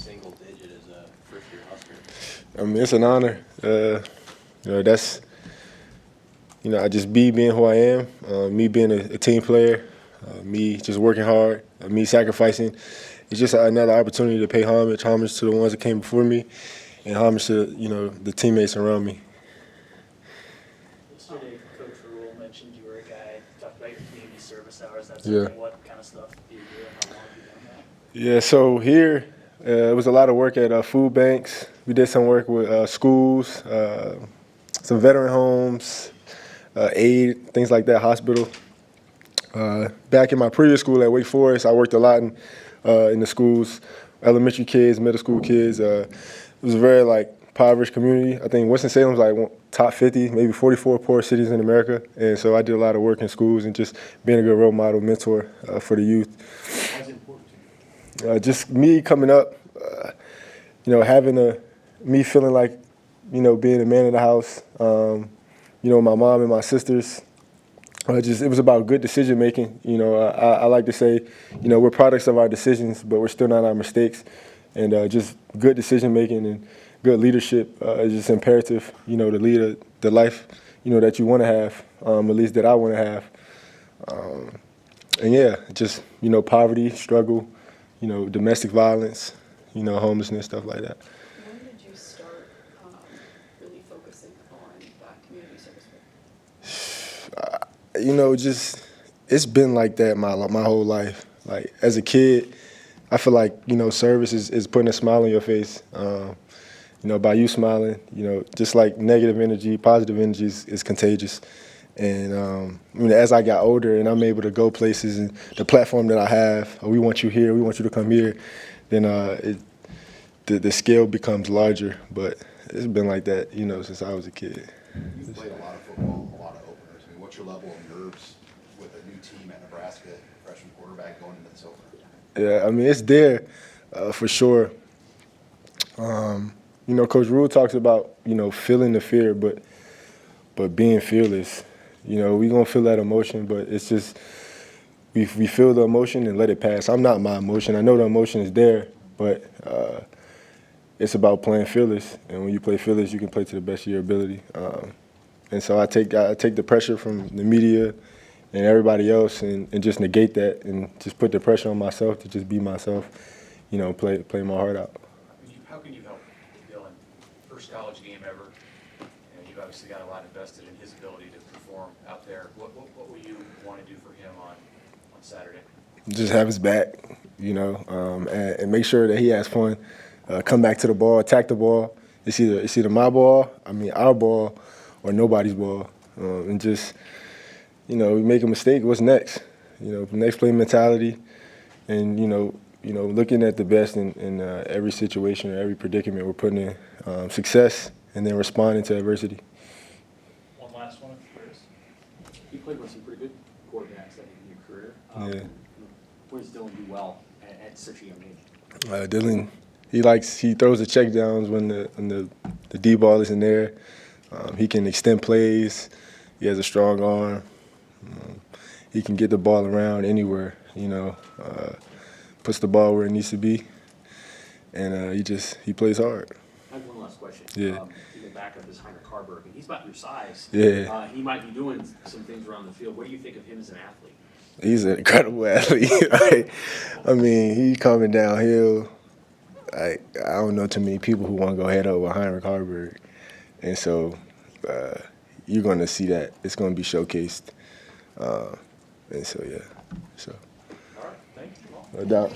single digit as a first-year Husker? I mean, it's an honor. That's, I just being who I am, me being a team player, me just working hard, me sacrificing. It's just another opportunity to pay homage to the ones that came before me, and homage to, the teammates around me. Yesterday, Coach Rule mentioned you were a guy, talked about your community service hours. That's Yeah. What kind of stuff do you do and how long have you done that? Yeah, so here it was a lot of work at food banks. We did some work with schools, some veteran homes, aid, things like that, hospital. Back in my previous school at Wake Forest, I worked a lot in the schools, elementary kids, middle school kids. It was a very impoverished community. I think Winston-Salem's top 50, maybe 44 poor cities in America. And so I did a lot of work in schools and just being a good role model, mentor for the youth. Why is it important to you? Just me coming up, having me feeling like, being a man of the house. My mom and my sisters. It was about good decision making. I like to say, we're products of our decisions, but we're still not our mistakes. And just good decision making and good leadership is just imperative, to lead the life, that you want to have, at least that I want to have. And yeah, just, poverty, struggle, domestic violence, homelessness, stuff like that. When did you start really focusing on that community service work? It's been like that my whole life. Like as a kid, I feel like, service is putting a smile on your face. By you smiling, just like negative energy, positive energy is contagious. And as I got older and I'm able to go places and the platform that I have, we want you here, we want you to come here, then the scale becomes larger. But it's been like that, since I was a kid. You've played a lot of football, a lot of openers. I mean, what's your level of nerves with a new team at Nebraska, freshman quarterback going into this opener? Yeah, I mean, it's there for sure. Coach Rule talks about, feeling the fear, but being fearless. We're going to feel that emotion, but it's just we feel the emotion and let it pass. I'm not my emotion. I know the emotion is there, but it's about playing fearless. And when you play fearless, you can play to the best of your ability. And so I take the pressure from the media and everybody else and just negate that and just put the pressure on myself to just be myself, play my heart out. How can you help Dylan? First college game ever, and you've obviously got a lot invested in his ability to perform out there. What will you want to do for him on Saturday? Just have his back, and make sure that he has fun. Come back to the ball, attack the ball. It's either my ball, our ball, or nobody's ball. And just, we make a mistake, what's next? Next play mentality, and looking at the best in every situation or every predicament we're putting in, success, and then responding to adversity. One last one, Chris. You played with some pretty good quarterbacks in your career. Yeah. Where does Dylan do well at such a young age? Dylan, he throws the check downs when the D ball isn't there. He can extend plays. He has a strong arm. He can get the ball around anywhere. Puts the ball where it needs to be, and he plays hard. I have one last question. Yeah. The backup is Heinrich Harburg, and he's about your size. Yeah. He might be doing some things around the field. What do you think of him as an athlete? He's an incredible athlete. He's coming downhill. I don't know too many people who want to go head up with Heinrich Harburg, and so you're going to see that. It's going to be showcased, and so yeah. So. All right, thanks. No doubt.